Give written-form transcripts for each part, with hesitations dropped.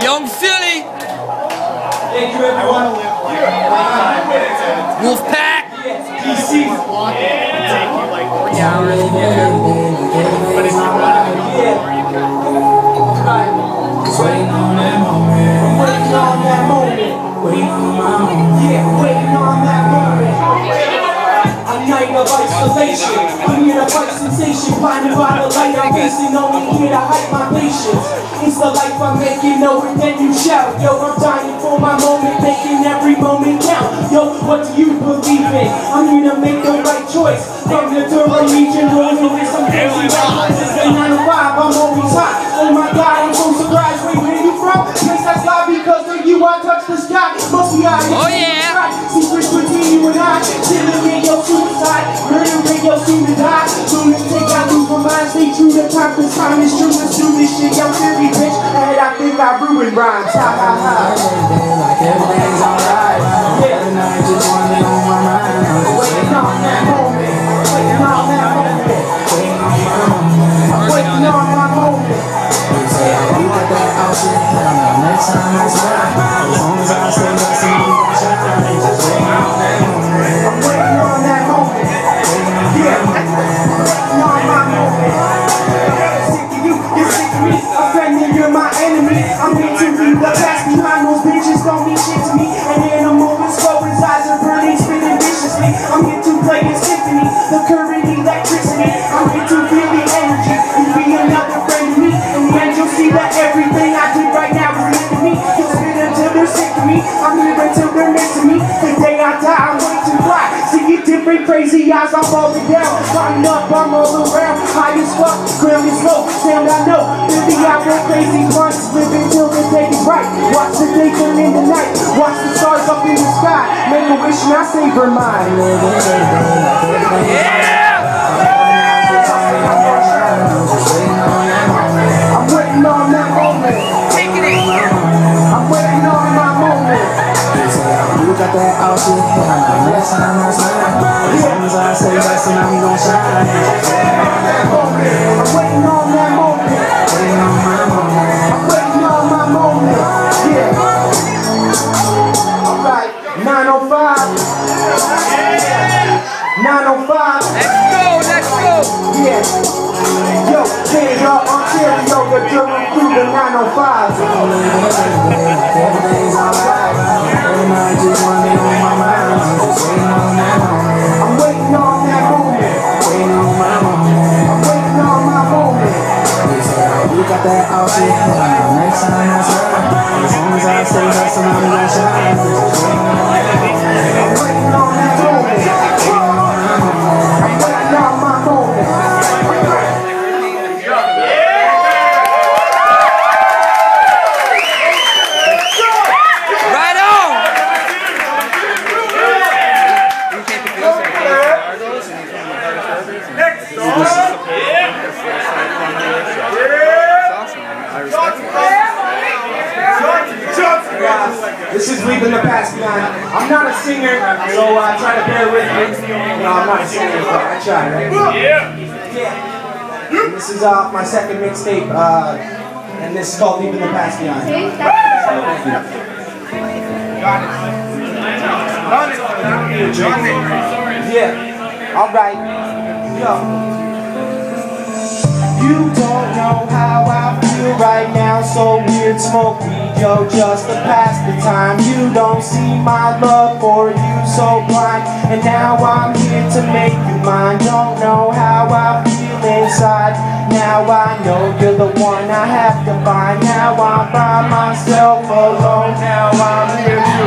Young Philly. Thank you, everyone. Wolfpack. DC. Take you like 4 hours to get there. But if you run it, Waiting on that moment. I'm waiting on that moment. Waiting on my moment. Yeah, waiting on that moment. A night of isolation. I'm here to fight sensation. Blinded by the light I'm facing. Only here to hype my patience. It's the life I'm making. Know it, then you shout. Yo, I'm dying for my moment. Making every moment count. Yo, what do you believe in? I'm here to make the right choice. From the Durham region, rolling with some crazy rappers. It's the 9 to 5. I'm always hot. Oh my God, I'm so surprised. Wait, where you from? Place that's live because of you. I touch the sky. Must be out. Oh yeah. Secrets between you and I. Chilling in your suicide. Murder radio soon to die. Soon as take I lose my mind. Stay true to time. This time is true. Let's do this shit. Yo, silly bitch. And I think I ruined rhymes. Ha ha ha. Like everything's alright. Every night just running on my mind. I'm just waiting on that moment. Waiting on that moment. waiting on my moment. I'm waiting on my moment. They say I don't like that outfit. Next time I smile. As long as I stay next to you, I'm gonna shine. Just waiting on that moment. I'm waiting on that moment. Yeah. Waiting on my moment. Sick of you, you're sick of me. Offending, you're my enemy. I'm here to leave the past behind. Those bitches don't mean shit to me. And in a moment, slow his eyes are burning, spinning viciously. I'm here to play a symphony, the current electricity. I'm here to feel the energy. You be another friend to me. In the end, you'll see that everything I do right now is meant to me. It's been until they're sick of me. I'm here until they're missing me. The day I die, I'm way too fly. See you different, crazy eyes, I'm falling down. Climbing up, I'm all around. High as fuck, ground is low. Sound I know. Really out there crazy blunts. Live until the day is right. Watch the day turn into night. Watch the stars up in the sky. Make a wish and I savor mine. Yeah. I'm waiting on that moment. Taking it. I'm waiting on my moment. They say you got that outfit. Next time I smile. As long as I stay next to you, I'm gonna shine. Just waiting on that moment. I'm waiting on that moment. Waiting on my moment. I'm waiting on my moment. Yeah. Alright, 905. 905. Let's go. Yeah. Yo, hands up, Ontario, the Durham crew, the 905. Everything's alright. Every night just running on my mind. I'm just waiting on that moment. I'm waiting on that moment. Waiting on my moment. I'm waiting on my moment. They say you got that outfit. Next time I smile. As long as I stay next to you, I'm gonna shine. Just waiting on that moment. I'm waiting on that moment. I'm waiting on my moment. Right on. This is Leaving the Past Behind. I'm not a singer, so try to bear with me. No, I'm not a singer, but I try, right? Yeah. And this is my second mixtape, and this is called Leaving the Past Behind. Yeah. All right. Yo. You don't know how I feel right now, so weird, smoke weed, yo, just to pass the time. You don't see my love for you, so blind, and now I'm here to make you mine. Don't know how I feel inside, now I know you're the one I have to find. Now I'm by myself alone, now I'm here to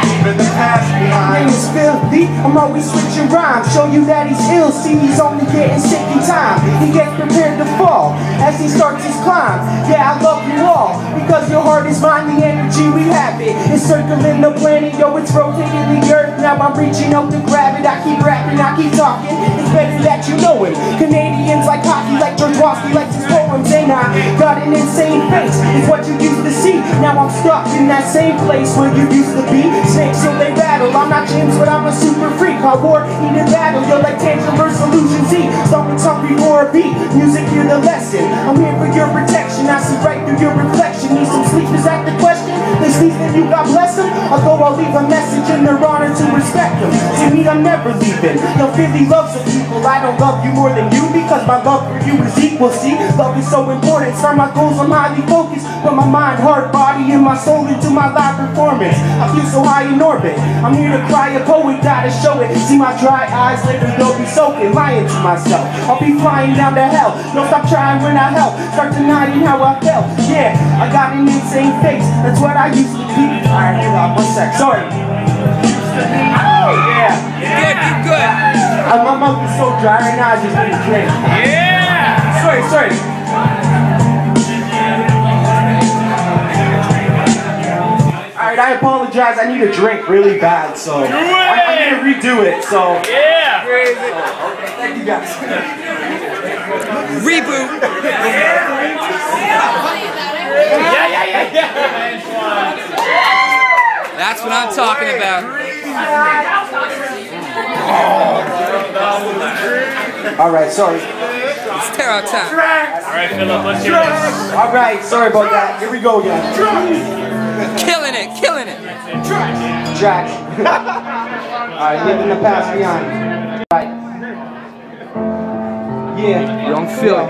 leaving the past behind. It's filthy, I'm always switching rhymes, show you that he's ill, see he's only getting sick in time. He gets prepared to fall as he starts his climb. Yeah, I love you all because your heart is mine. The energy we have it is circling the planet, yo, it's rotating the earth. Now I'm reaching out to grab it. I keep rapping, I keep talking. It's better that you know it. Canadians like hockey, like George Watsky likes his poems, and I got an insane face. It's what you used to see. Now I'm stuck in that same place where you used to be. Snakes till they battle. I'm not James, but I'm a super freak. Hard war, heated battle. You're like Tangier Solution Z. Someone's hungry for a beat. Music, hear the lesson. I'm here for your protection. I see right through your reflection. Need some sleep, is that the question? They sleep and you, God bless them. Although I'll leave a message in their honor to respect them. To me, I'm never leaving. No, Philly loves the people. I don't love you more than you because my love for you is equal. See, love is so important. Start my goals, I'm highly focused. Put my mind, heart, body, and my soul into my live performance. I feel so high in orbit. I'm here to cry a poet, gotta show it. See my dry eyes, lately don't be soaking. Lying to myself, I'll be flying down to hell. No, stop trying when I help. Start denying how I felt. Yeah, I got an insane face. That's what I used to be. Alright, hold on, 1 sec. Sorry. Oh, yeah. Good, you good. My mouth is so dry right now, I just need a drink. Yeah. Sorry. Alright, I apologize. I need a drink really bad, so I'm gonna redo it. So Yeah. okay, thank you guys. Reboot. That's what I'm talking about. Alright, sorry. It's tear out time. Alright, Philip, let's hear this. Alright, sorry about that. Here we go again. Killing it, killing it. Track. Alright, living the past behind. Right. Yeah. Young Philly.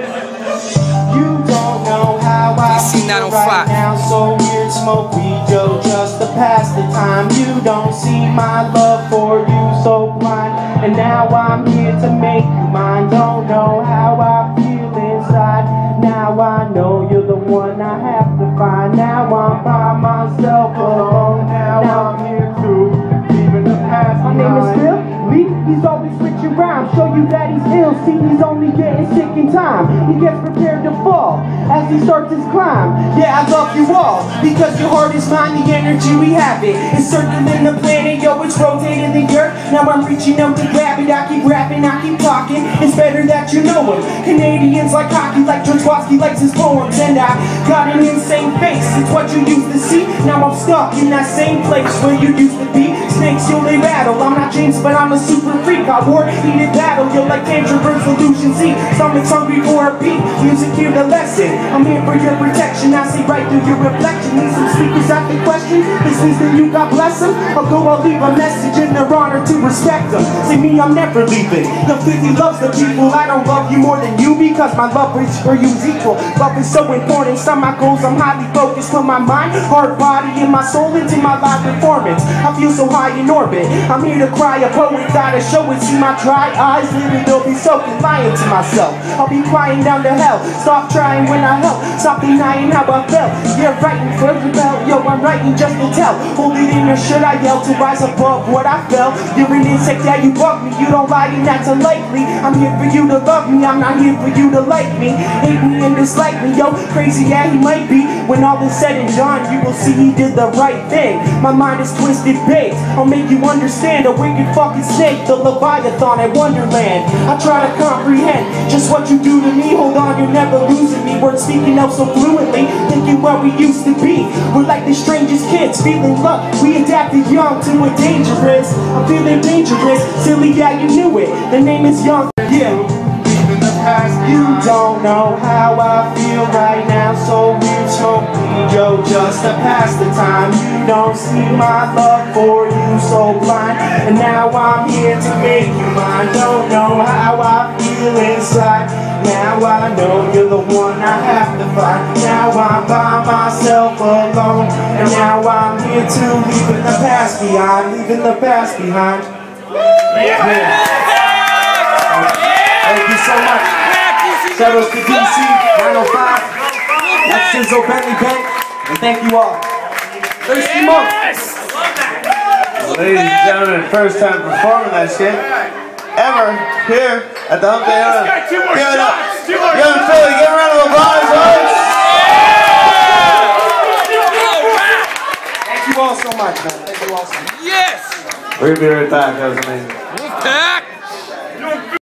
You don't know how I DC feel 905. right now, so weird, smoke weed, Joe, just to pass the time. You don't see my love for you, so blind, and now I'm here to make you mine. Don't know how I feel inside, now I know you're the one I have to find. Now I'm by myself alone, now I'm here too, leaving the past. My name is Phil Lee, he's always switching around, show you that he's ill, see he's only getting sick in time. He gets prepared to fall as he starts his climb. Yeah, I love you all because your heart is mine. The energy we have it is circling the planet, yo, it's rotating the earth. Now I'm reaching out to grab it. I keep rapping, I keep talking. It's better that you know him. Canadians like hockey, like Trotsky likes his poems, and I got an insane face. It's what you used to see. Now I'm stuck in that same place where you used to be. Snakes, yo, they rattle. I'm not James, but I'm a super freak. I war, heated battle, yo, like Tangier Solution Z. Stomach's hungry for a beat. Music, hear the lesson. I'm here for your protection. I see right through your reflection. Need some speakers at the question. This means that you, God bless them. I'll leave a message in their honor to respect them. See me, I'm never leaving. The 50 loves the people. I don't love you more than you because my love for you is equal. Love is so important. Some my goals, I'm highly focused. Put my mind, heart, body, and my soul into my live performance. I feel so high in orbit. I'm here to cry a poet, gotta show it. See my dry eyes, living, they'll be soaking. Lying to myself, I'll be crying down to hell. Stop trying when I help, stop denying how I felt. Yeah, writing for the bell, yo, I'm writing just to tell. Hold it in or should I yell to rise above what I felt? You're an insect, yeah, you bug me, you don't lie and that's unlikely. I'm here for you to love me, I'm not here for you to like me. Hate me and dislike me, yo, crazy, yeah, he might be. When all is said and done, you will see he did the right thing. My mind is twisted baked, I'll make you understand. A wicked fucking snake, the Leviathan at Wonderland. I try to comprehend just what you do to me. Hold on, you're never losing me. Words speaking out so fluently, thinking where we used to be. We're like the strangest kids, feeling luck. We adapted young to what dangerous. I'm feeling dangerous, silly, yeah, you knew it. The name is Young, yeah. You don't know how I feel right now, so weird, smoke weed, yo, just to pass the time. You don't see my love for you, so blind, and now I'm here to make you mine. Don't know how I feel inside, now I know you're the one I have to find. Now I'm by myself alone, and now I'm here to leaving the past behind, leaving the past behind. Yeah. Thank you so much. Shout out to DC 905. That's Sizzle Bentley Bank. And thank you all. Thirsty Monk. Ladies and gentlemen, first time performing that shit ever here at the Hump Day. Give it up. Young Philly, give a round of applause, boys. Thank you all so much, man. Thank you all so much. Yes. We're gonna be right back. That was amazing. Okay.